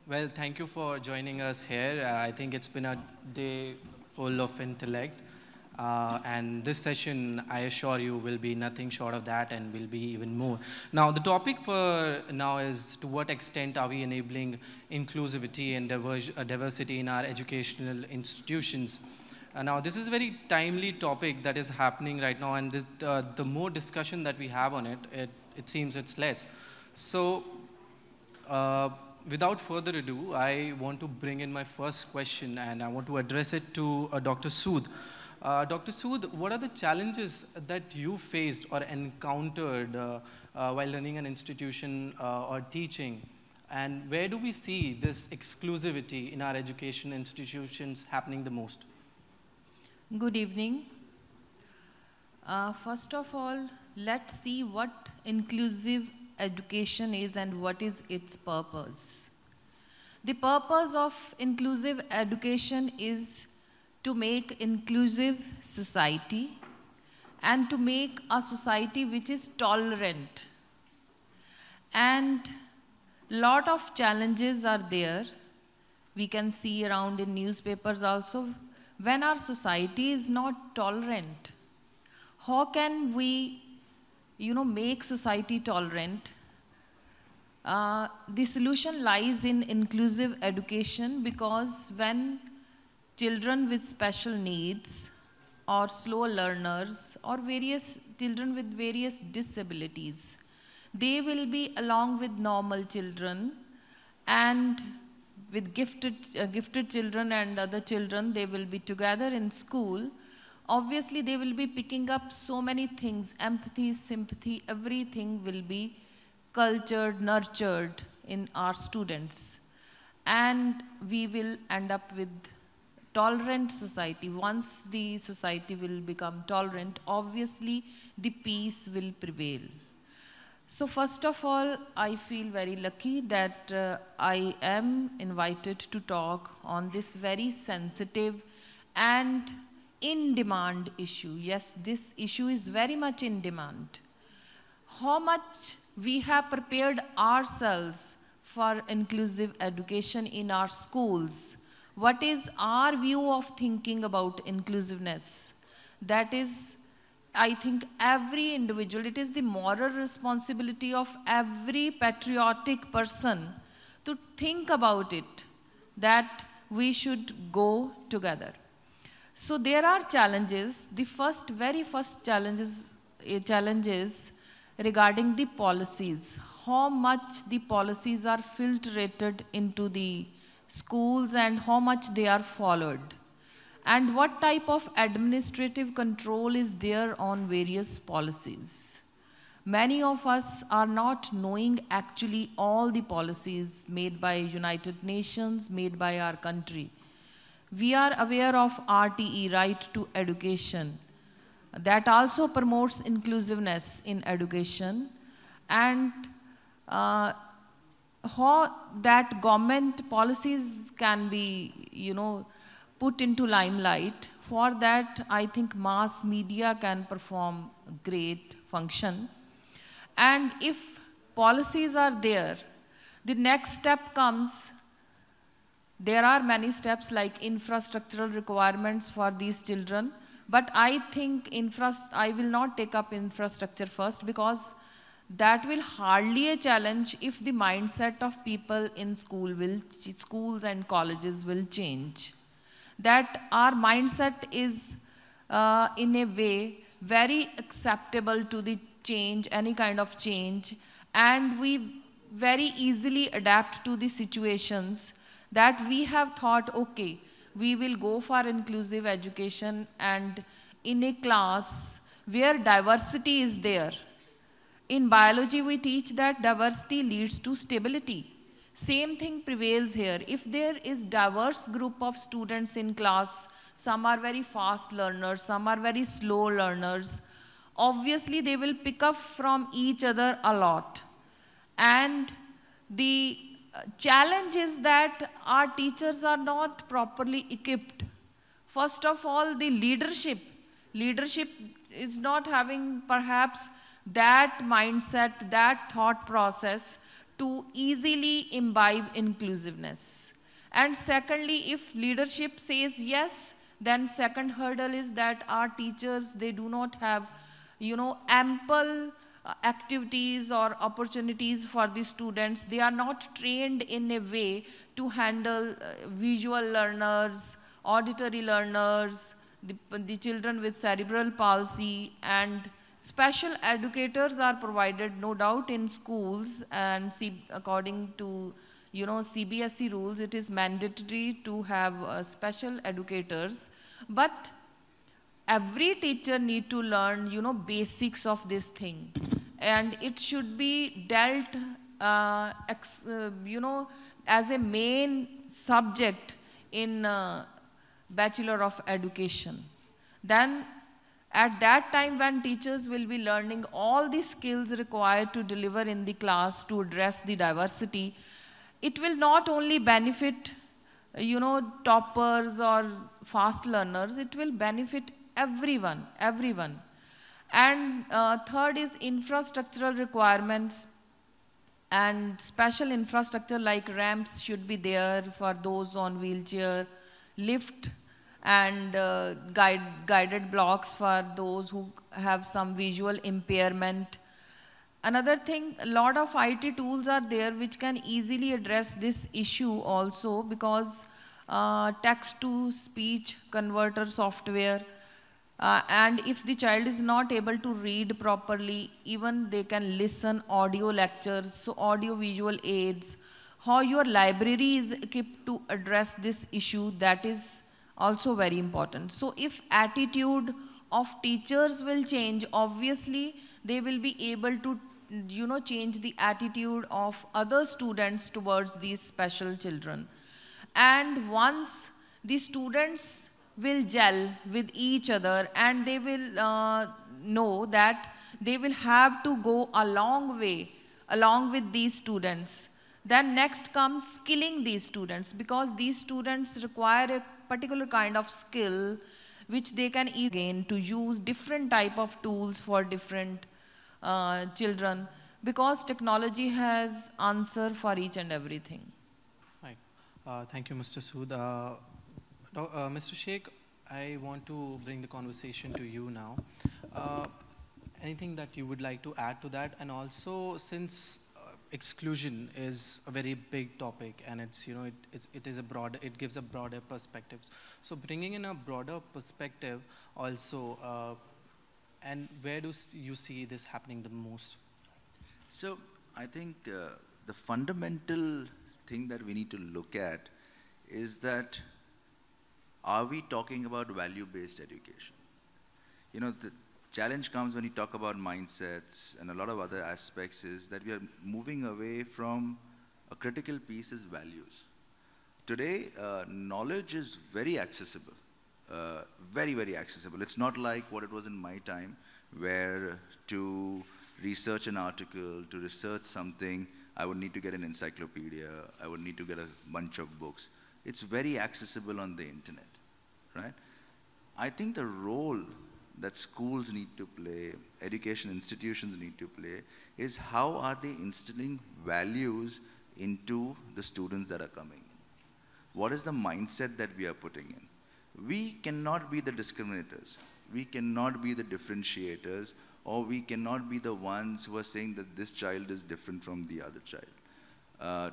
Well, thank you for joining us here. I think it's been a day full of intellect. And this session, I assure you, will be nothing short of that and will be even more. Now, the topic for now is to what extent are we enabling inclusivity and diversity in our educational institutions? Now, this is a very timely topic that is happening right now, and the more discussion that we have on it, it seems it's less. So, uh, without further ado, I want to bring in my first question, and I want to address it to Dr. Sood. Dr. Sood, what are the challenges that you faced or encountered while running an institution or teaching? And where do we see this exclusivity in our education institutions happening the most? Good evening. First of all, let's see what inclusive education is and what is its purpose. The purpose of inclusive education is to make inclusive society and to make a society which is tolerant. And lot of challenges are there. We can see around in newspapers also. When our society is not tolerant, how can we, make society tolerant? The solution lies in inclusive education, because when children with special needs or slow learners or various children with various disabilities, they will be along with normal children, and with gifted children and other children, they will be together in school. Obviously, they will be picking up so many things, empathy, sympathy, everything will be cultured, nurtured in our students. And we will end up with tolerant society. Once the society will become tolerant, obviously the peace will prevail. So first of all, I feel very lucky that I am invited to talk on this very sensitive and in-demand issue. Yes, this issue is very much in demand. How much we have prepared ourselves for inclusive education in our schools? What is our view of thinking about inclusiveness? That is, I think every individual, it is the moral responsibility of every patriotic person to think about it, that we should go together. So there are challenges. The very first challenges regarding the policies. How much the policies are filtrated into the schools and how much they are followed. And what type of administrative control is there on various policies. Many of us are not knowing actually all the policies made by United Nations, made by our country. We are aware of RTE, Right to Education, that also promotes inclusiveness in education, and how that government policies can be, put into limelight. For that, I think mass media can perform great function. And if policies are there, the next step comes. There are many steps like infrastructural requirements for these children, but I think I will not take up infrastructure first, because that will hardly a challenge if the mindset of people in schools and colleges will change. That our mindset is in a way very acceptable to the change, any kind of change, and we very easily adapt to the situations that we have thought, okay, we will go for inclusive education, and in a class where diversity is there. In biology, we teach that diversity leads to stability. Same thing prevails here. If there is diverse group of students in class, some are very fast learners, some are very slow learners, obviously they will pick up from each other a lot. And the challenge is that our teachers are not properly equipped. First of all, the leadership is not having perhaps that mindset, that thought process to easily imbibe inclusiveness. And secondly, if leadership says yes, then second hurdle is that our teachers, they do not have, ample activities or opportunities for the students. They are not trained in a way to handle visual learners, auditory learners, the children with cerebral palsy, and special educators are provided, no doubt, in schools, and according to CBSE rules, it is mandatory to have special educators. But every teacher need to learn, basics of this thing, and it should be dealt, as a main subject in Bachelor of Education. Then at that time, when teachers will be learning all the skills required to deliver in the class to address the diversity, it will not only benefit, toppers or fast learners, it will benefit everyone. And third is infrastructural requirements, and special infrastructure like ramps should be there for those on wheelchair, lift, and guided blocks for those who have some visual impairment. Another thing, a lot of IT tools are there which can easily address this issue also, because text-to-speech converter software, and if the child is not able to read properly, even they can listen audio lectures, so audio-visual aids. How your library is equipped to address this issue, that is also very important. So if attitude of teachers will change, obviously they will be able to change the attitude of other students towards these special children. And once the students will gel with each other, and they will know that they will have to go a long way along with these students, then next comes skilling these students, because these students require a particular kind of skill which they can gain to use different type of tools for different children, because technology has answer for each and everything. Right. Thank you, Mr. Sood. Mr. Sheikh, I want to bring the conversation to you now. Anything that you would like to add to that? And also, since exclusion is a very big topic, and it's it is a broad, it gives a broader perspective. So bringing in a broader perspective also, and where do you see this happening the most? So I think the fundamental thing that we need to look at is that, are we talking about value-based education? The challenge comes when you talk about mindsets and a lot of other aspects, is that we are moving away from a critical piece is values. Today, knowledge is very accessible, very, very accessible. It's not like what it was in my time, where to research an article, to research something, I would need to get an encyclopedia, I would need to get a bunch of books. It's very accessible on the internet, right? I think the role that schools need to play, education institutions need to play, is how are they instilling values into the students that are coming in? What is the mindset that we are putting in? We cannot be the discriminators. We cannot be the differentiators, or we cannot be the ones who are saying that this child is different from the other child.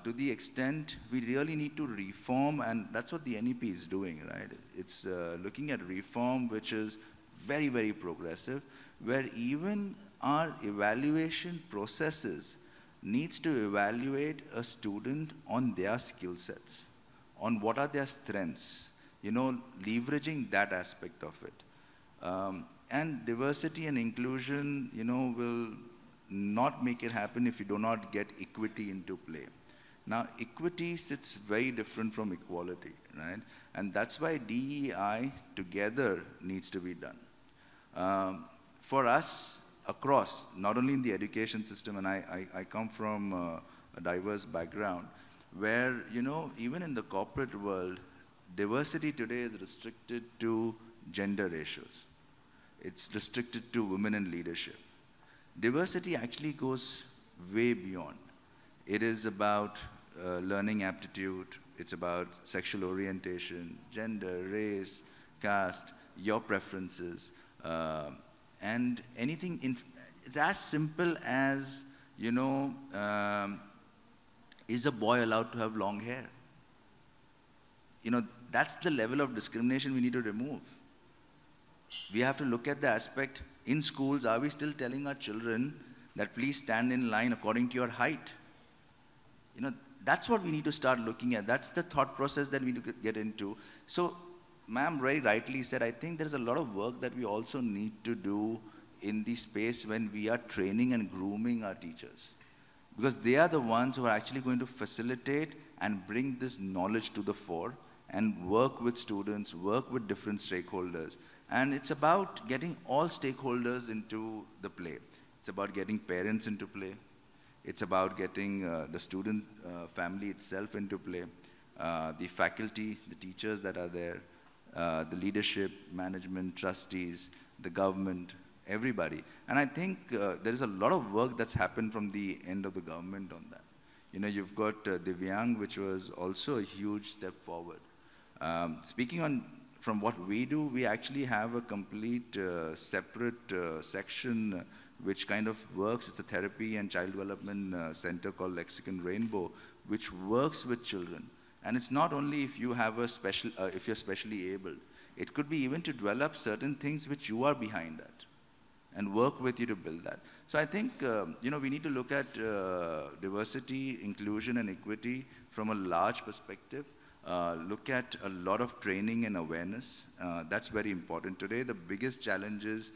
To the extent we really need to reform, and that's what the NEP is doing, right? It's looking at reform which is very, very progressive, where even our evaluation processes needs to evaluate a student on their skill sets, on what are their strengths, leveraging that aspect of it. And diversity and inclusion, will not make it happen if you do not get equity into play. Now, equity sits very different from equality, right? And that's why DEI together needs to be done. For us, across, not only in the education system, and I come from a diverse background, where, even in the corporate world, diversity today is restricted to gender ratios. It's restricted to women in leadership. Diversity actually goes way beyond. It is about learning aptitude. It's about sexual orientation, gender, race, caste, your preferences, and anything. It's as simple as, you know, is a boy allowed to have long hair? You know, that's the level of discrimination we need to remove. We have to look at the aspect in schools. Are we still telling our children that please stand in line according to your height? You know, that's what we need to start looking at. That's the thought process that we need to get into. So, ma'am very rightly said, I think there's a lot of work that we also need to do in the space when we are training and grooming our teachers. Because they are the ones who are actually going to facilitate and bring this knowledge to the fore and work with students, work with different stakeholders. And it's about getting all stakeholders into the play. It's about getting parents into play. It's about getting the student family itself into play, the faculty, the teachers that are there, the leadership, management, trustees, the government, everybody. And I think there is a lot of work that's happened from the end of the government on that. You know, you've got Divyang, which was also a huge step forward. Speaking on from what we do, we actually have a complete separate section which kind of works. It's a therapy and child development center called Lexicon Rainbow, which works with children. And it's not only if you have a special, if you're specially able. It could be even to develop certain things which you are behind at and work with you to build that. So I think, you know, we need to look at diversity, inclusion, and equity from a large perspective. Look at a lot of training and awareness. That's very important. Today, the biggest challenge is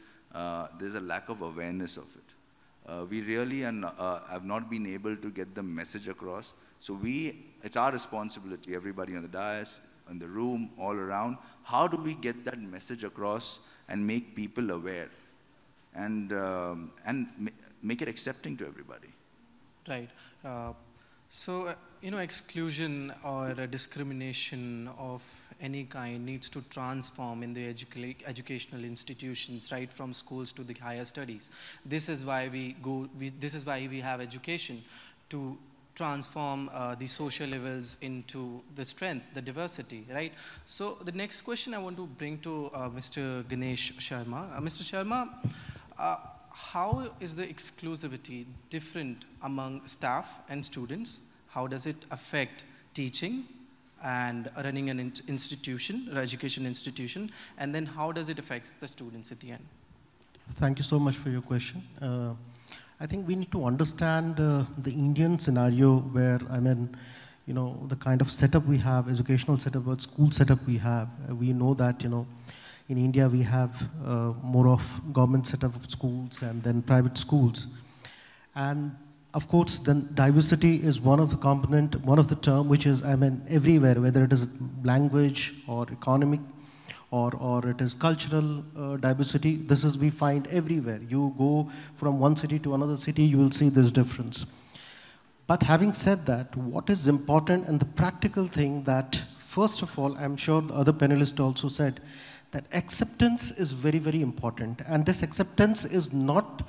there's a lack of awareness of it. We really have not been able to get the message across. So it's our responsibility, everybody on the dais, in the room, all around. How do we get that message across and make people aware and make it accepting to everybody? Right. So, you know, exclusion or discrimination of any kind needs to transform in the educational institutions, right from schools to the higher studies. This is why this is why we have education, to transform the social levels into the strength, the diversity, right? So the next question I want to bring to Mr. Ganesh Sharma. Mr. Sharma, how is the exclusivity different among staff and students? How does it affect teaching and running an institution, or education institution? And then how does it affect the students at the end? Thank you so much for your question. I think we need to understand the Indian scenario where, I mean, you know, the kind of setup we have, educational setup, or school setup we have. We know that, you know, in India we have more of government setup of schools and then private schools. And of course, then diversity is one of the component, one of the term which is, I mean, everywhere, whether it is language or economic or it is cultural diversity. This is we find everywhere. You go from one city to another city, you will see this difference. But having said that, what is important and the practical thing that, first of all, I'm sure the other panelists also said, that acceptance is very, very important. And this acceptance is not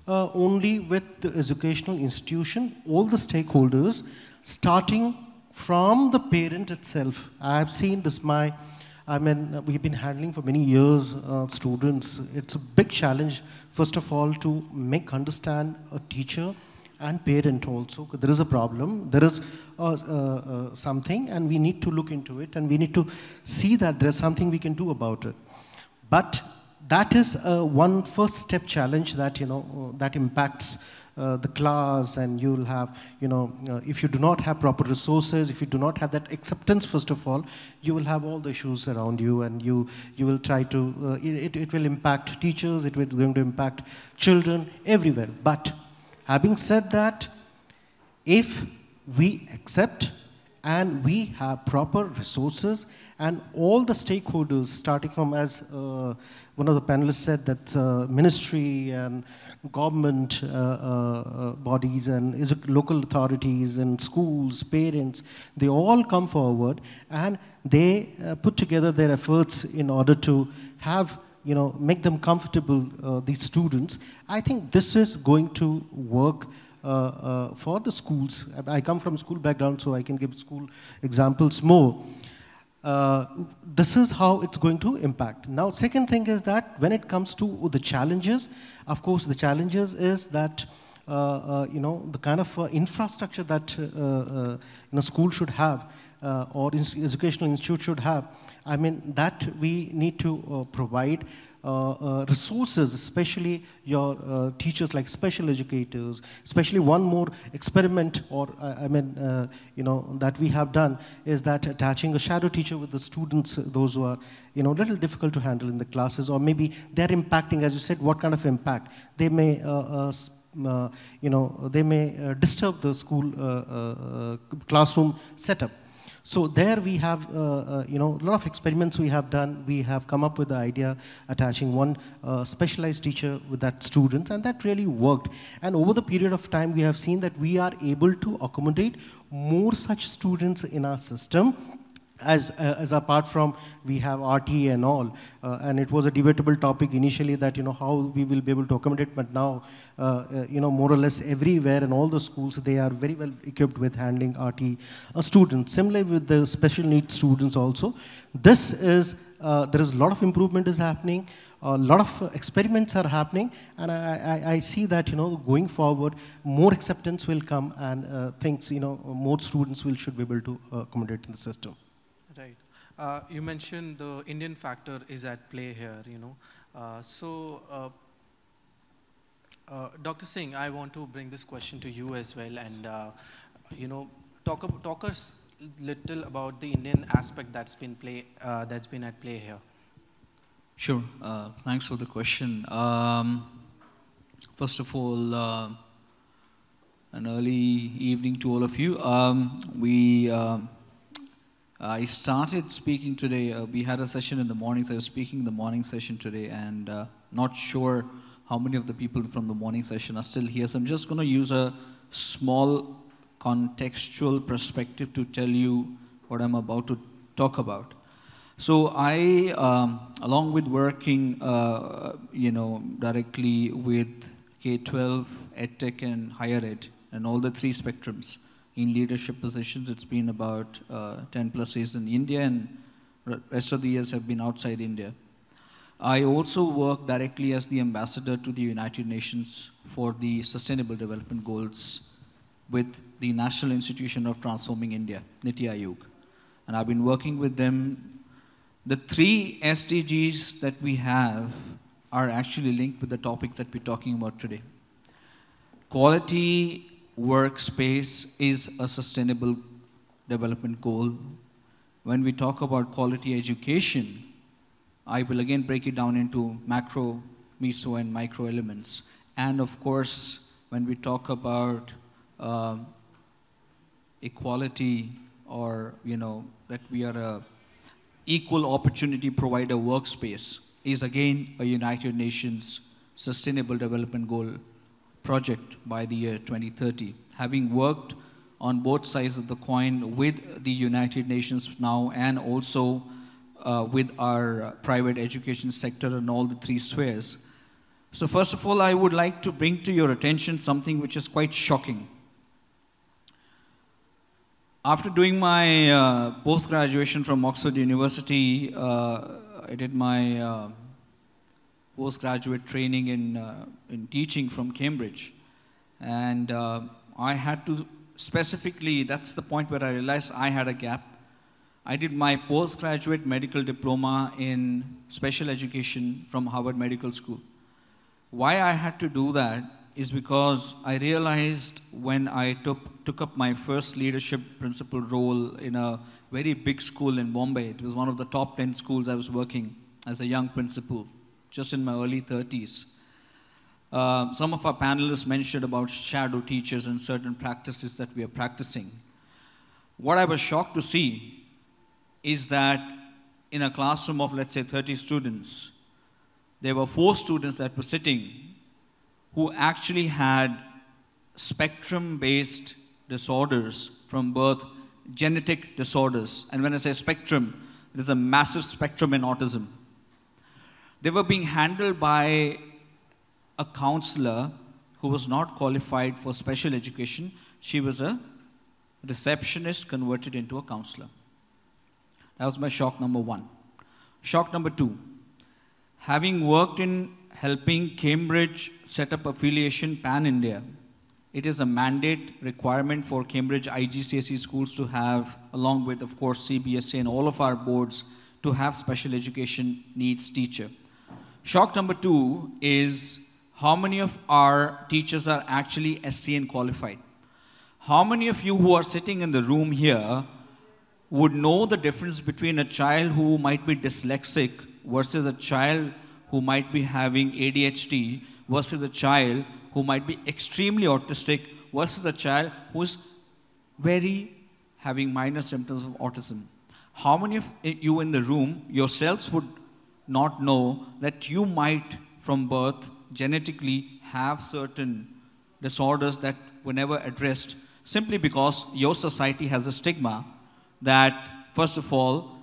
only with the educational institution, all the stakeholders, starting from the parent itself. I have seen this, we've been handling for many years students. It's a big challenge, first of all, to make understand a teacher and parent also. There is a problem, there is something, and we need to look into it, and we need to see that there's something we can do about it. But that is one first step challenge that, you know, that impacts the class, and you'll have, you know, if you do not have proper resources, if you do not have that acceptance, first of all, you will have all the issues around you, and you will try to, it will impact teachers, it will going to impact children, everywhere. But having said that, if we accept and we have proper resources and all the stakeholders, starting from, as one of the panelists said, that ministry and government bodies and local authorities and schools, parents, they all come forward and they put together their efforts in order to have, you know, make them comfortable, these students. I think this is going to work for the schools. I come from school background, so I can give school examples more. This is how it's going to impact. Now, second thing is that when it comes to the challenges, of course, the challenges is that the kind of infrastructure that school should have or educational institute should have. I mean, that we need to provide resources, especially your teachers like special educators, especially one more experiment or that we have done is that attaching a shadow teacher with the students, those who are a little difficult to handle in the classes, or maybe they're impacting, as you said, what kind of impact? They may disturb the school classroom setup. So there we have, a lot of experiments we have done. We have come up with the idea attaching one specialized teacher with that student, and that really worked. And over the period of time, we have seen that we are able to accommodate more such students in our system. As apart from we have RT and all, and it was a debatable topic initially that how we will be able to accommodate, but now more or less everywhere in all the schools they are very well equipped with handling RT students. Similarly with the special needs students also, this is there is a lot of improvement is happening. A lot of experiments are happening, and I see that going forward, more acceptance will come, and things more students should be able to accommodate in the system. Right. You mentioned the Indian factor is at play here, Dr. Singh, I want to bring this question to you as well, and talk us little about the Indian aspect that's been at play here. Sure. Thanks for the question. First of all, an early evening to all of you. I started speaking today. We had a session in the morning, so I was speaking in the morning session today, and not sure how many of the people from the morning session are still here. So I'm just going to use a small contextual perspective to tell you what I'm about to talk about. So I, along with working, directly with K-12, EdTech, and higher ed, and all the three spectrums, in leadership positions, it's been about 10 plus years in India, and rest of the years have been outside India. I also work directly as the ambassador to the United Nations for the Sustainable Development Goals with the National Institution of Transforming India, Niti Aayog. And I've been working with them. The three SDGs that we have are actually linked with the topic that we're talking about today. Quality workspace is a sustainable development goal. When we talk about quality education, I will again break it down into macro, meso, and micro elements. And of course, when we talk about equality, or that we are a equal opportunity provider workspace, is again a United Nations Sustainable Development Goal project by the year 2030. Having worked on both sides of the coin with the United Nations now, and also with our private education sector and all the three spheres. So first of all, I would like to bring to your attention something which is quite shocking. After doing my post-graduation from Oxford University, I did my postgraduate training in teaching from Cambridge. And I had to specifically, that's the point where I realized I had a gap. I did my postgraduate medical diploma in special education from Harvard Medical School. Why I had to do that is because I realized when I took up my first leadership principal role in a very big school in Bombay. It was one of the top 10 schools I was working as a young principal, just in my early 30s. Some of our panelists mentioned about shadow teachers and certain practices that we are practicing. What I was shocked to see is that in a classroom of, let's say, 30 students, there were 4 students that were sitting who actually had spectrum-based disorders from birth, genetic disorders. And when I say spectrum, it is a massive spectrum in autism. They were being handled by a counselor who was not qualified for special education. She was a receptionist converted into a counselor. That was my shock number one. Shock number two, having worked in helping Cambridge set up affiliation pan-India, it is a mandate requirement for Cambridge IGCSE schools to have, along with, of course, CBSE and all of our boards, to have special education needs teacher. Shock number two is how many of our teachers are actually SCN qualified. How many of you who are sitting in the room here would know the difference between a child who might be dyslexic versus a child who might be having ADHD versus a child who might be extremely autistic versus a child who is having minor symptoms of autism? How many of you in the room yourselves would not know that you might from birth genetically have certain disorders that were never addressed simply because your society has a stigma that, first of all,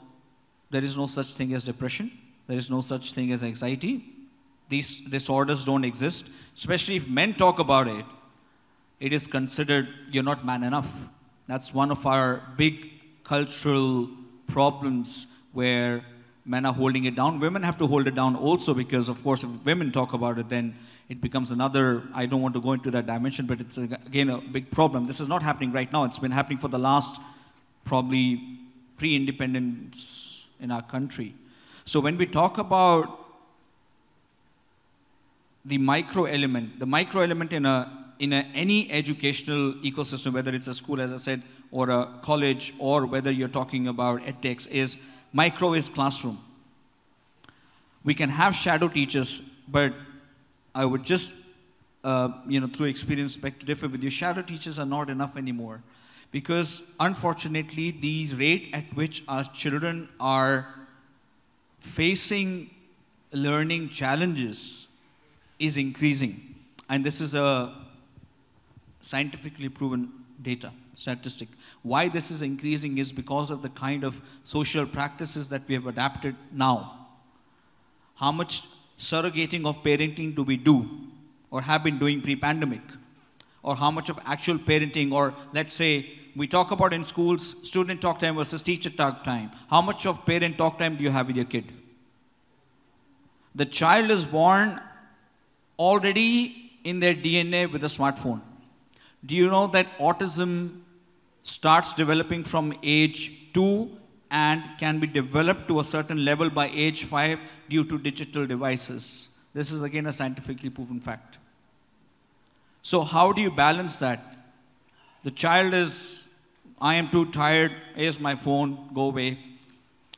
there is no such thing as depression, there is no such thing as anxiety. These disorders don't exist. Especially if men talk about it, it is considered you're not man enough. That's one of our big cultural problems where men are holding it down. Women have to hold it down also because, of course, if women talk about it, then it becomes another, I don't want to go into that dimension, but it's, again, a big problem. This is not happening right now. It's been happening for the last, probably, pre-independence in our country. So when we talk about the micro element in any educational ecosystem, whether it's a school, as I said, or a college, or whether you're talking about edtechs, is micro is classroom. We can have shadow teachers, but I would just, through experience, beg to differ with you. Shadow teachers are not enough anymore, because unfortunately, the rate at which our children are facing learning challenges is increasing. And this is a scientifically proven statistic. Why this is increasing is because of the kind of social practices that we have adapted now. How much surrogating of parenting do we do or have been doing pre-pandemic? Or how much of actual parenting, or let's say we talk about in schools, student talk time versus teacher talk time. How much of parent talk time do you have with your kid? The child is born already in their DNA with a smartphone. Do you know that autism starts developing from age 2 and can be developed to a certain level by age 5 due to digital devices? This is again a scientifically proven fact. So how do you balance that? The child is, I am too tired, here's my phone, go away,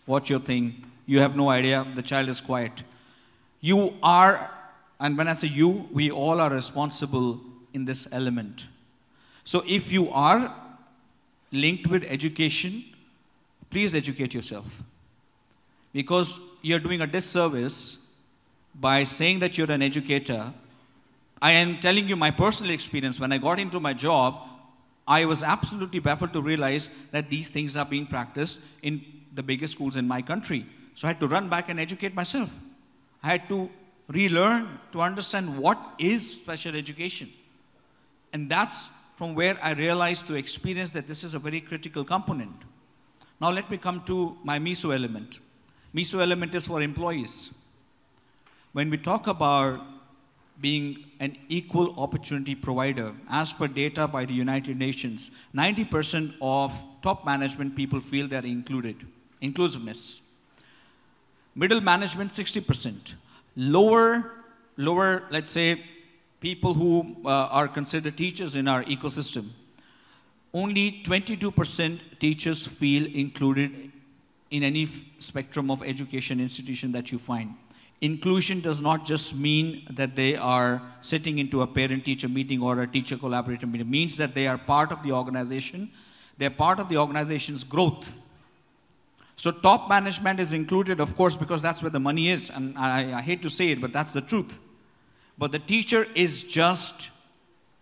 watch your thing. You have no idea, the child is quiet. You are, and when I say you, we all are responsible in this element. So if you are linked with education, please educate yourself. Because you're doing a disservice by saying that you're an educator. I am telling you my personal experience. When I got into my job, I was absolutely baffled to realize that these things are being practiced in the biggest schools in my country. So I had to run back and educate myself. I had to relearn to understand what is special education. And that's from where I realized to experience that this is a very critical component. Now let me come to my MISO element. MISO element is for employees. When we talk about being an equal opportunity provider, as per data by the United Nations, 90% of top management people feel they're included. Inclusiveness. Middle management, 60%. Lower, let's say, people who are considered teachers in our ecosystem, only 22% teachers feel included in any spectrum of education institution that you find. Inclusion does not just mean that they are sitting into a parent-teacher meeting or a teacher-collaborator meeting. It means that they are part of the organization. They're part of the organization's growth. So top management is included, of course, because that's where the money is. And I hate to say it, but that's the truth. But the teacher is just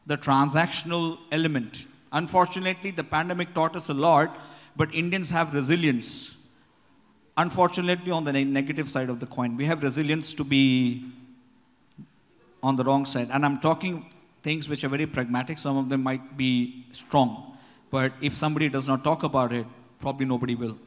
the transactional element. Unfortunately, the pandemic taught us a lot, but Indians have resilience. Unfortunately, on the negative side of the coin, we have resilience to be on the wrong side. And I'm talking things which are very pragmatic. Some of them might be strong. But if somebody does not talk about it, probably nobody will.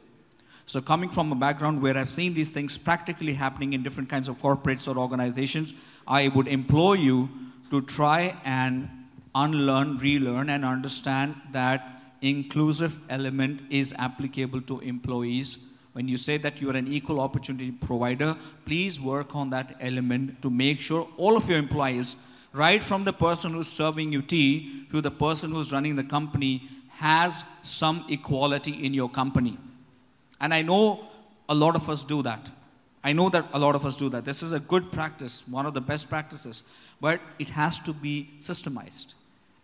So coming from a background where I've seen these things practically happening in different kinds of corporates or organizations, I would implore you to try and unlearn, relearn, and understand that inclusive element is applicable to employees. When you say that you are an equal opportunity provider, please work on that element to make sure all of your employees, right from the person who's serving you tea to the person who's running the company, has some equality in your company. And I know a lot of us do that. I know that a lot of us do that. This is a good practice, one of the best practices, but it has to be systemized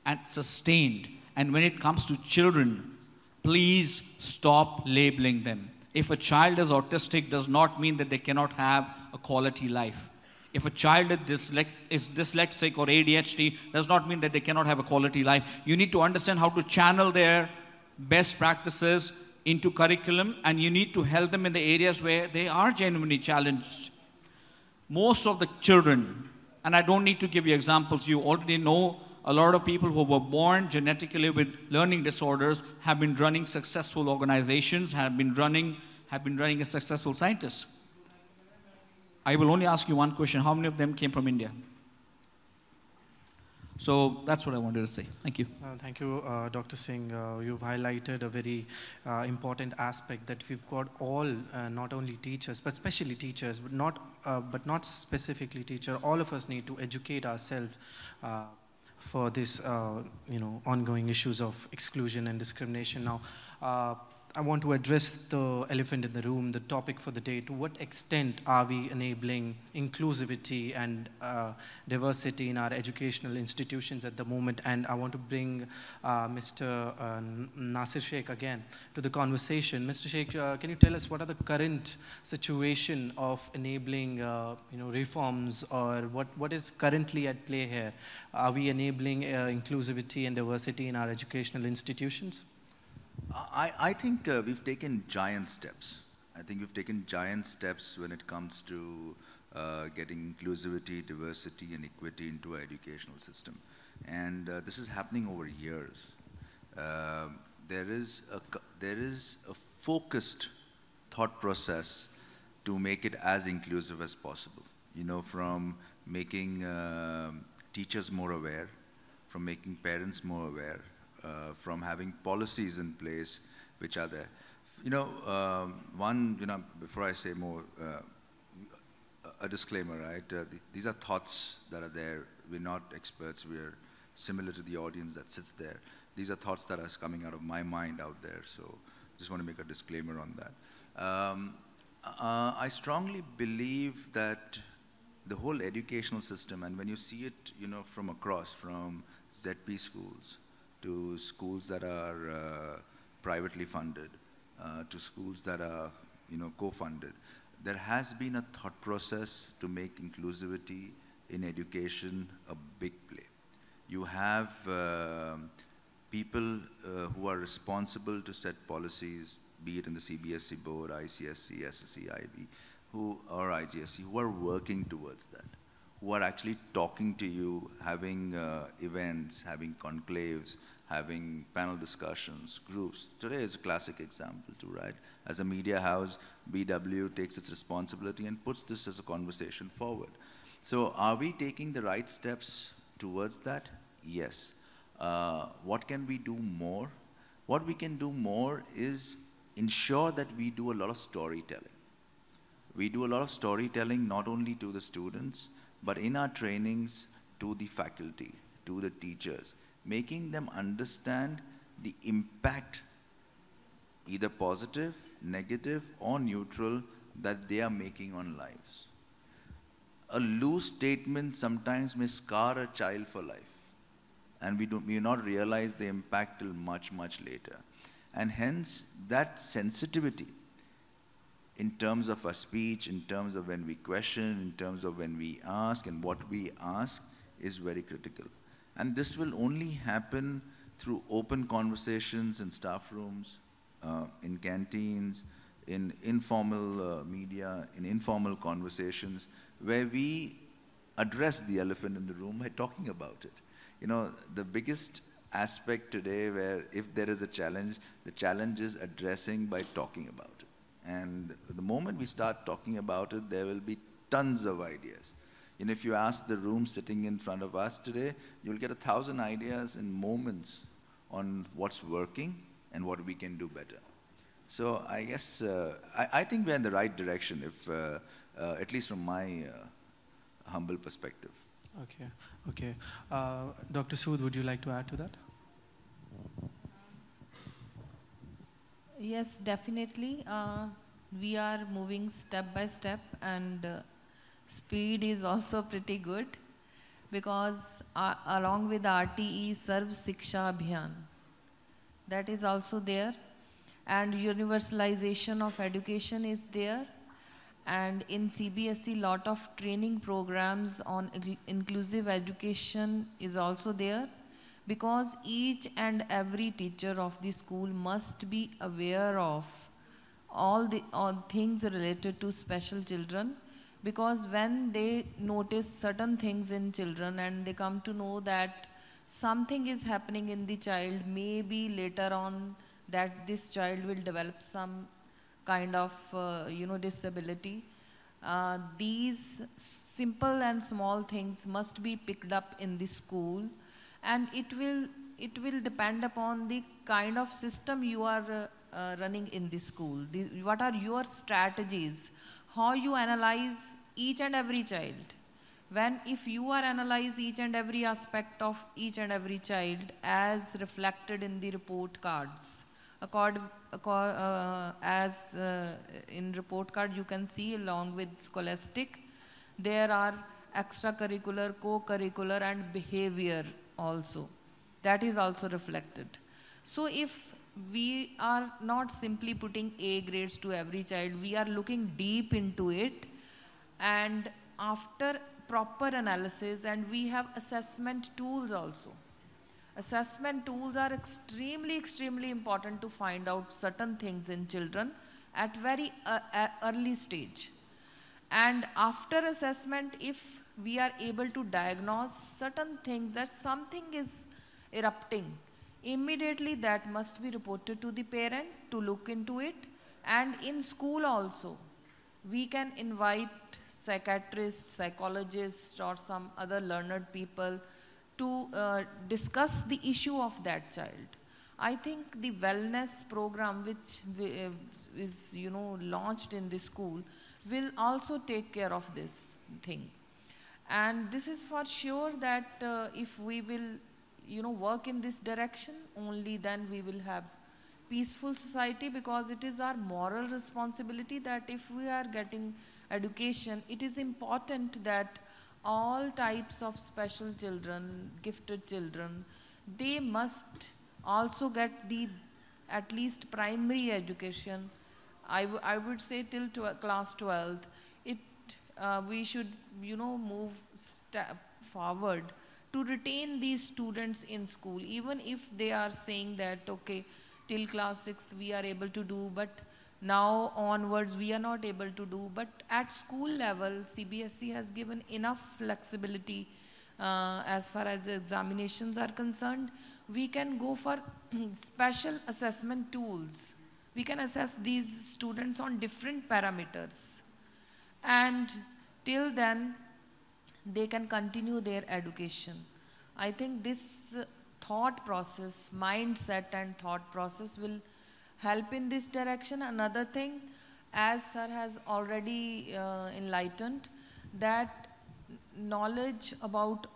and sustained. And when it comes to children, please stop labeling them. If a child is autistic, does not mean that they cannot have a quality life. If a child is dyslexic or ADHD, does not mean that they cannot have a quality life. You need to understand how to channel their best practices into curriculum, and you need to help them in the areas where they are genuinely challenged. Most of the children, and I don't need to give you examples, you already know a lot of people who were born genetically with learning disorders have been running successful organizations, have been running as successful scientists. I will only ask you one question. How many of them came from India? So that's what I wanted to say. Thank you. Thank you, Dr. Singh. You've highlighted a very important aspect that we've got all, not only teachers, but especially teachers, but not specifically teachers. All of us need to educate ourselves for this, ongoing issues of exclusion and discrimination. Now, I want to address the elephant in the room, the topic for the day. To what extent are we enabling inclusivity and diversity in our educational institutions at the moment? And I want to bring Mr. Nasir Sheikh again to the conversation. Mr. Sheikh, can you tell us what are the current situation of enabling reforms, or what is currently at play here? Are we enabling inclusivity and diversity in our educational institutions? I think we've taken giant steps. I think we've taken giant steps when it comes to getting inclusivity, diversity, and equity into our educational system. And this is happening over years. There is a focused thought process to make it as inclusive as possible. From making teachers more aware, from making parents more aware, from having policies in place which are there. Before I say more, a disclaimer, right? These are thoughts that are there. We're not experts. We're similar to the audience that sits there. These are thoughts that are coming out of my mind out there. So just want to make a disclaimer on that. I strongly believe that the whole educational system, and when you see it, from across, from ZP schools, to schools that are privately funded, to schools that are, co-funded. There has been a thought process to make inclusivity in education a big play. You have people who are responsible to set policies, be it in the CBSE board, ICSE, SSE, IB, or IGSE, who are working towards that, who are actually talking to you, having events, having conclaves, having panel discussions, groups. Today is a classic example too, right? As a media house, BW takes its responsibility and puts this as a conversation forward. So are we taking the right steps towards that? Yes. What can we do more? What we can do more is ensure that we do a lot of storytelling. We do a lot of storytelling not only to the students, but in our trainings to the faculty, to the teachers, making them understand the impact, either positive, negative, or neutral, that they are making on lives. A loose statement sometimes may scar a child for life, and we may not realize the impact till much, much later. And hence, that sensitivity in terms of our speech, in terms of when we question, in terms of when we ask and what we ask, is very critical. And this will only happen through open conversations in staff rooms, in canteens, in informal media, in informal conversations, where we address the elephant in the room by talking about it. you know, the biggest aspect today where if there is a challenge, the challenge is addressing by talking about it. And the moment we start talking about it, there will be tons of ideas. You know, if you ask the room sitting in front of us today, you'll get 1,000 ideas in moments on what's working and what we can do better. So I guess, I think we're in the right direction, if, at least from my humble perspective. Okay, okay. Dr. Sood, would you like to add to that? Yes, definitely. We are moving step by step, and speed is also pretty good, because along with RTE, Sarv Shiksha Abhiyan, that is also there, and universalization of education is there, and in CBSE lot of training programs on inclusive education is also there, because each and every teacher of the school must be aware of all things related to special children, because when they notice certain things in children and they come to know that something is happening in the child, maybe later on that this child will develop some kind of disability. These simple and small things must be picked up in the school, and it will depend upon the kind of system you are running in the school. What are your strategies? How you analyze each and every child? If you are analyze each and every aspect of each and every child as reflected in the report cards, in report card you can see, along with scholastic, there are extracurricular, co-curricular and behavior also. That is also reflected. So if we are not simply putting A grades to every child, we are looking deep into it, and after proper analysis, and we have assessment tools also. Assessment tools are extremely important to find out certain things in children at very early stage. And after assessment, if we are able to diagnose certain things, that something is erupting, immediately that must be reported to the parent to look into it. And in school also, we can invite psychiatrists, psychologists or some other learned people to discuss the issue of that child. I think the wellness program which is launched in the school will also take care of this thing. And this is for sure that if we will work in this direction, only then we will have peaceful society, because it is our moral responsibility that if we are getting education, it is important that all types of special children, gifted children, they must also get the at least primary education. I would say till class 12th. We should move step forward to retain these students in school, even if they are saying that okay, till class 6th we are able to do, but now onwards we are not able to do. But at school level, CBSE has given enough flexibility as far as the examinations are concerned. We can go for special assessment tools. We can assess these students on different parameters. And till then, they can continue their education. I think this thought process, mindset and thought process will help in this direction. Another thing, as sir has already enlightened, that knowledge about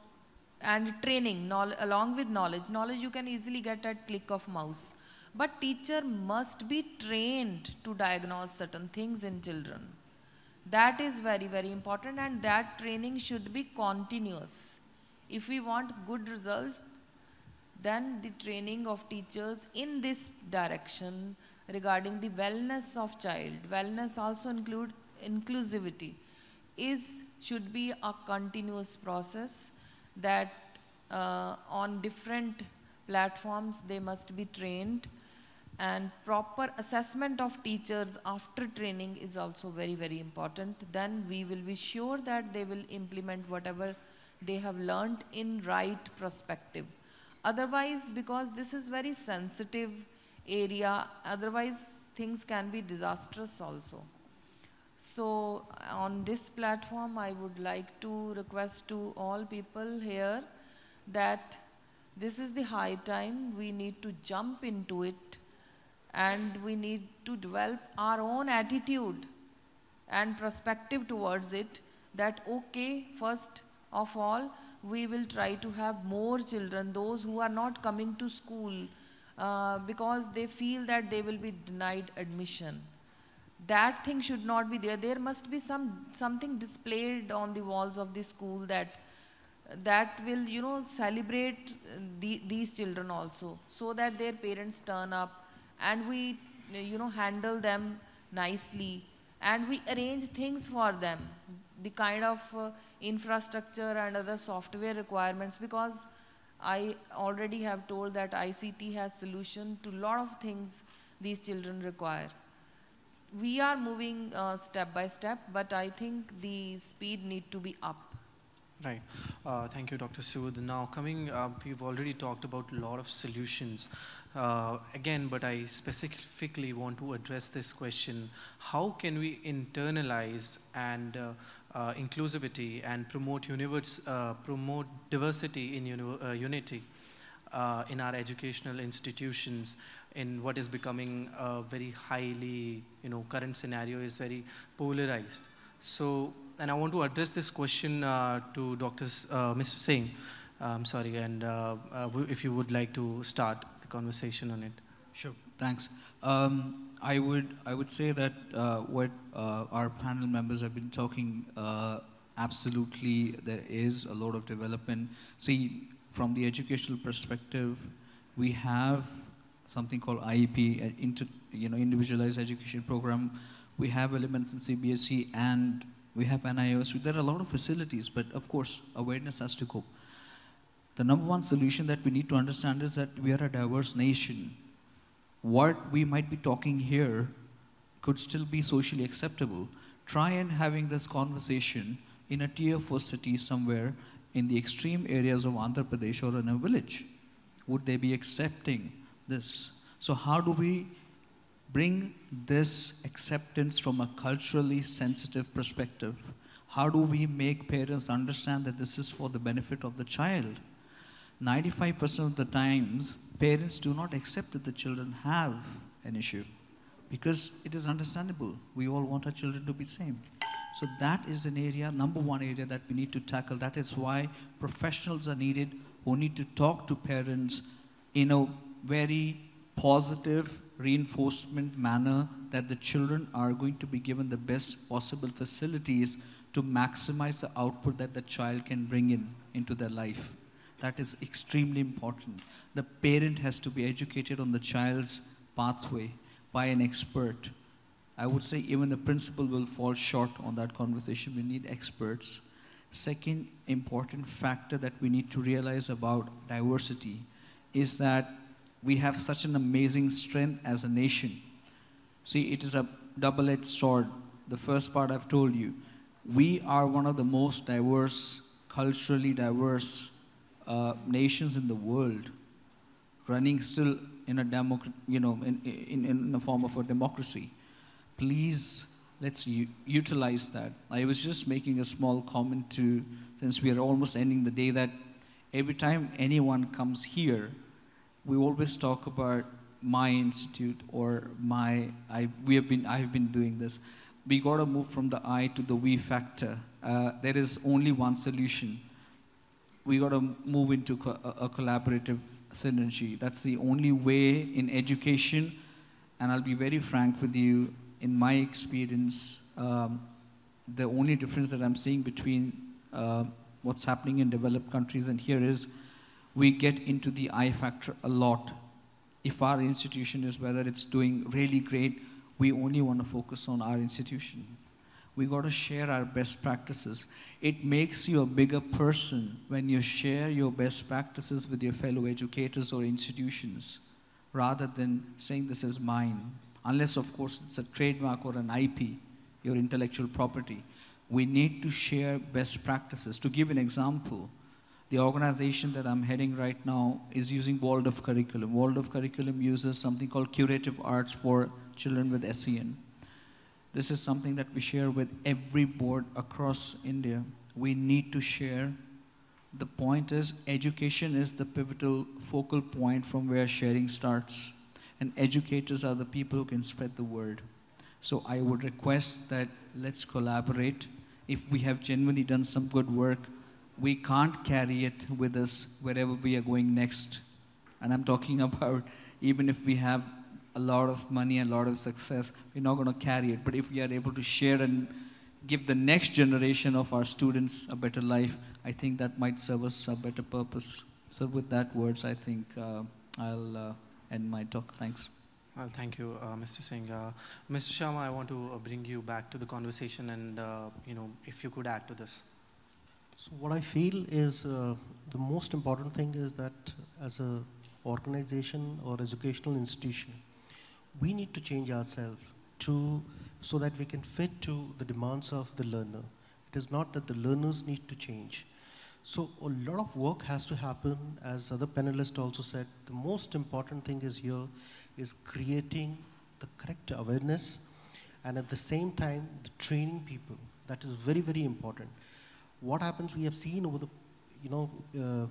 and training, along with knowledge you can easily get at click of mouse. But teacher must be trained to diagnose certain things in children. That is very important, and that training should be continuous. If we want good result, then the training of teachers in this direction regarding the wellness of child, wellness also include inclusivity, should be a continuous process, that on different platforms they must be trained, and proper assessment of teachers after training is also very important. Then we will be sure that they will implement whatever they have learnt in right perspective. Otherwise, because this is very sensitive area, otherwise things can be disastrous also. So on this platform, I would like to request to all people here that this is the high time, we need to jump into it, and we need to develop our own attitude and perspective towards it, that okay, first of all, we will try to have more children, those who are not coming to school because they feel that they will be denied admission. That thing should not be there. There must be something displayed on the walls of the school that will, you know, celebrate these children also, so that their parents turn up and we, you know, handle them nicely and we arrange things for them, the kind of infrastructure and other software requirements, because I already have told that ICT has solution to a lot of things these children require. We are moving step by step, but I think the speed need to be up. Right. Thank you, Dr. Sood. Now, coming up, we've already talked about a lot of solutions. Again, but I specifically want to address this question. How can we internalize and inclusivity and promote diversity in unity in our educational institutions, in what is becoming a very highly, you know, current scenario is very polarized. So, and I want to address this question to Mr. Singh. I'm sorry, and if you would like to start the conversation on it. Sure, thanks. I would say that what our panel members have been talking, absolutely there is a lot of development. See, from the educational perspective, we have something called IEP, Individualized Education Program. We have elements in CBSE and we have NIOS. There are a lot of facilities, but of course, awareness has to go. The number one solution that we need to understand is that we are a diverse nation. What we might be talking here could still be socially acceptable. Try and having this conversation in a tier 4 city somewhere in the extreme areas of Andhra Pradesh or in a village. Would they be accepting this? So how do we bring this acceptance from a culturally sensitive perspective? How do we make parents understand that this is for the benefit of the child? 95% of the times, parents do not accept that the children have an issue, because it is understandable. We all want our children to be same. So that is an area, number one area that we need to tackle. That is why professionals are needed who need to talk to parents in a very positive reinforcement manner, that the children are going to be given the best possible facilities to maximize the output that the child can bring into their life. That is extremely important. The parent has to be educated on the child's pathway by an expert. I would say even the principal will fall short on that conversation. We need experts. Second important factor that we need to realize about diversity is that we have such an amazing strength as a nation. See, it is a double-edged sword. The first part I've told you. We are one of the most diverse, culturally diverse nations in the world, running still in a in the form of a democracy. Please, let's utilize that. I was just making a small comment to, since we are almost ending the day, that every time anyone comes here, we always talk about my institute or I've been doing this. We got to move from the I to the we factor. There is only one solution. We got to move into a collaborative synergy. That's the only way in education. And I'll be very frank with you, in my experience, the only difference that I'm seeing between what's happening in developed countries and here is we get into the I factor a lot. If our institution is, whether it's doing really great, we only want to focus on our institution. We got to share our best practices. It makes you a bigger person when you share your best practices with your fellow educators or institutions, rather than saying this is mine. Unless, of course, it's a trademark or an IP, your intellectual property. We need to share best practices. To give an example, The organization that I'm heading right now is using Waldorf curriculum. Waldorf curriculum uses something called curative arts for children with SEN. This is something that we share with every board across India. We need to share. The point is, education is the pivotal focal point from where sharing starts. And educators are the people who can spread the word. So I would request that let's collaborate. If we have genuinely done some good work, we can't carry it with us wherever we are going next. And I'm talking about even if we have a lot of money, a lot of success, we're not going to carry it. But if we are able to share and give the next generation of our students a better life, I think that might serve us a better purpose. So with that words, I think I'll end my talk. Thanks. Well, thank you, Mr. Singh. Mr. Sharma, I want to bring you back to the conversation and, if you could add to this. So what I feel is the most important thing is that as a organization or educational institution, we need to change ourselves so that we can fit to the demands of the learner. It is not that the learners need to change. So a lot of work has to happen, as other panelists also said. The most important thing is creating the correct awareness, and at the same time, the training people. That is very, very important. What happens, we have seen over the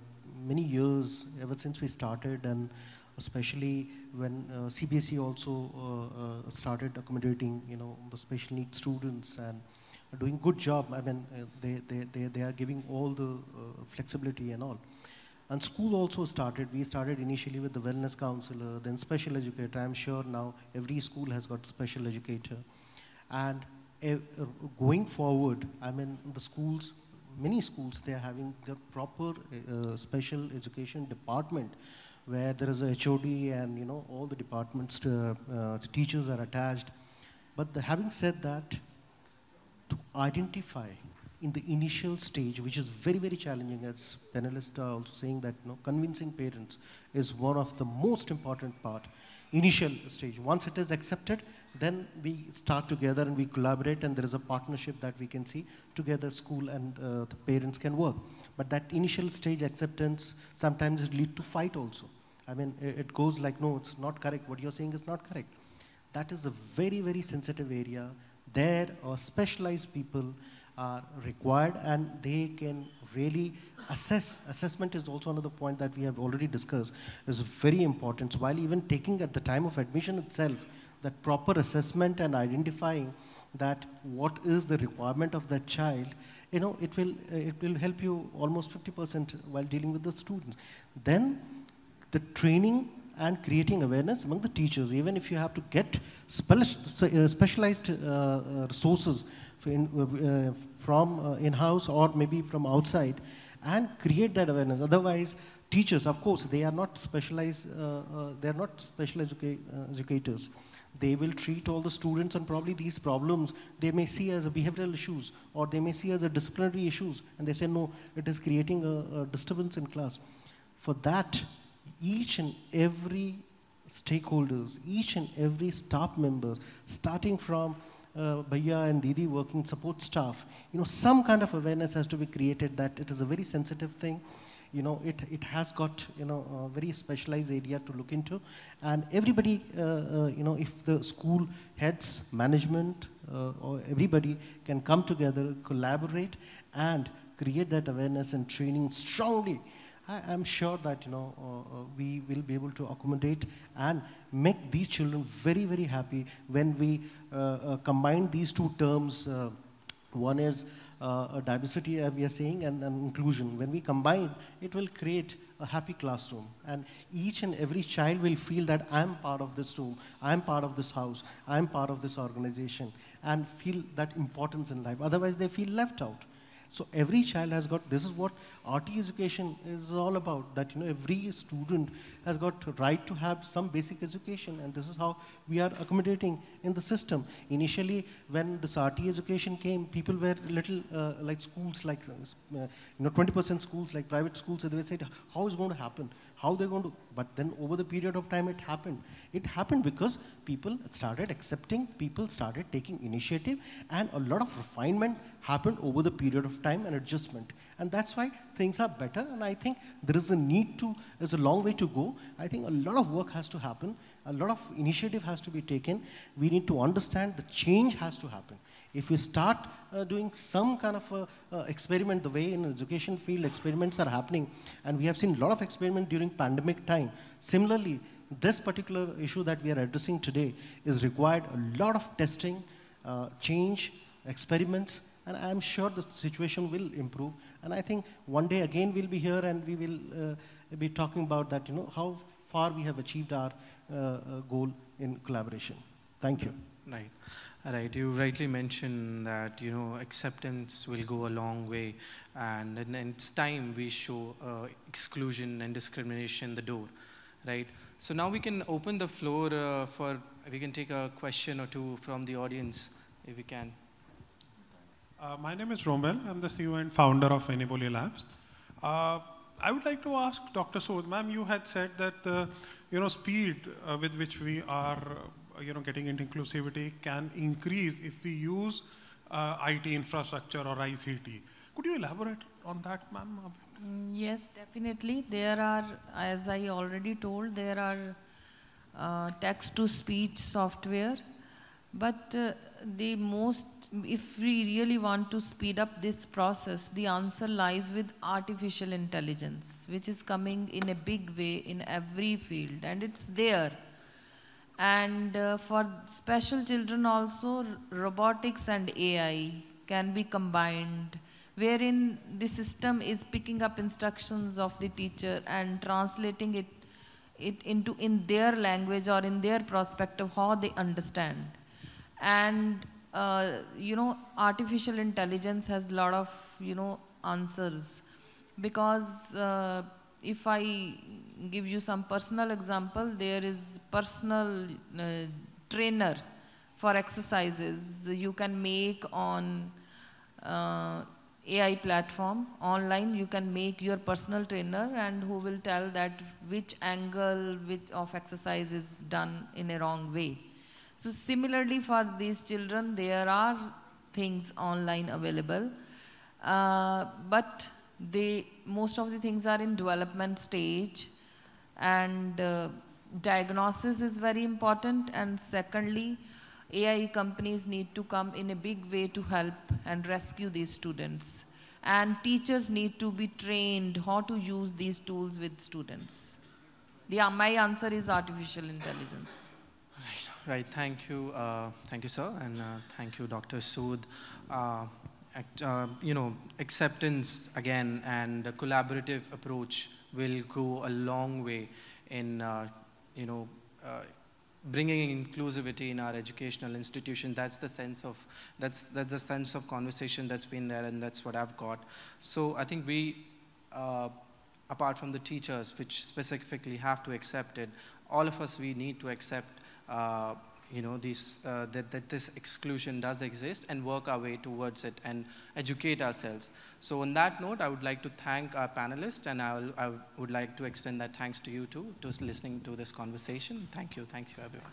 many years, ever since we started, and especially when CBSE also started accommodating, the special needs students and doing good job. I mean, they are giving all the flexibility and all. And school also started. We started initially with the wellness counselor, then special educator. I'm sure now every school has got special educator. And going forward, I mean, the schools, many schools, they are having the proper special education department where there is a HOD and, all the departments, teachers are attached. But having said that, to identify in the initial stage, which is very, very challenging, as panelists are also saying that convincing parents is one of the most important part. Initial stage. Once it is accepted, then we start together and we collaborate, and there is a partnership that we can see together, school and the parents can work. But that initial stage acceptance, sometimes it leads to fight also. I mean, it goes like, no, it's not correct. What you're saying is not correct. That is a very, very sensitive area. There are specialized people are required, and they can really assess. Assessment is also another point that we have already discussed, is very important. So while even taking at the time of admission itself, that proper assessment and identifying that what is the requirement of that child, it will help you almost 50% while dealing with the students. Then the training and creating awareness among the teachers, even if you have to get specialized resources from in-house or maybe from outside, and create that awareness. Otherwise, teachers, of course, they are not specialized, they are not special educators. They will treat all the students, and probably these problems they may see as a behavioral issues, or they may see as a disciplinary issues, and they say, no, it is creating a disturbance in class. For that, each and every stakeholders, each and every staff members, starting from Bhaiya and Didi working support staff, some kind of awareness has to be created that it is a very sensitive thing. It has got, a very specialized area to look into. And everybody, if the school heads, management, or everybody can come together, collaborate, and create that awareness and training strongly, I'm sure that, we will be able to accommodate and make these children very, very happy when we combine these two terms. One is diversity, we are saying, and inclusion. When we combine, it will create a happy classroom. And each and every child will feel that I'm part of this room, I'm part of this house, I'm part of this organization, and feel that importance in life. Otherwise, they feel left out. So every child has got, this is what RT education is all about, that every student has got right to have some basic education, and this is how we are accommodating in the system. Initially, when this RT education came, people were little like schools, like 20% schools, like private schools, so they said, how is it going to happen? How they're going to, but then over the period of time it happened. It happened because people started accepting, people started taking initiative, and a lot of refinement happened over the period of time and adjustment. And that's why things are better. And I think there is a need to, there's a long way to go. I think a lot of work has to happen. A lot of initiative has to be taken. We need to understand the change has to happen. If we start doing some kind of experiment, the way in education field experiments are happening, and we have seen a lot of experiment during pandemic time. Similarly, this particular issue that we are addressing today is required a lot of testing, change, experiments, and I'm sure the situation will improve. And I think one day again we'll be here and we will be talking about that, you know, how far we have achieved our goal in collaboration. Thank you. Right. Right. You rightly mentioned that, you know, acceptance will go a long way, and it's time we show exclusion and discrimination the door, right? So now we can open the floor we can take a question or two from the audience, if we can. My name is Romel. I'm the CEO and founder of Enaboli Labs. I would like to ask Dr. Sood, ma'am, you had said that the speed with which we are getting into inclusivity can increase if we use IT infrastructure or ICT. Could you elaborate on that, ma'am? Yes, definitely. There are, as I already told, there are text-to-speech software, but if we really want to speed up this process, the answer lies with artificial intelligence, which is coming in a big way in every field, and it's there. And for special children also, robotics and AI can be combined, wherein the system is picking up instructions of the teacher and translating it into in their language or in their perspective, how they understand. And artificial intelligence has a lot of answers, because if I give you some personal example, there is personal trainer for exercises you can make on AI platform online. You can make your personal trainer, and who will tell that which angle of exercise is done in a wrong way. So similarly for these children, there are things online available, but most of the things are in development stage, and diagnosis is very important. And secondly, AI companies need to come in a big way to help and rescue these students. And teachers need to be trained how to use these tools with students. My answer is artificial intelligence. Right. Thank you, sir, and thank you, Dr. Sood. Acceptance again and a collaborative approach will go a long way in bringing inclusivity in our educational institution. That's the sense of conversation that's been there, and that's what I've got. So I think we, apart from the teachers, which specifically have to accept it, all of us, we need to accept that this exclusion does exist and work our way towards it and educate ourselves. So on that note, I would like to thank our panelists, and I would like to extend that thanks to you too, to listening to this conversation. Thank you everyone.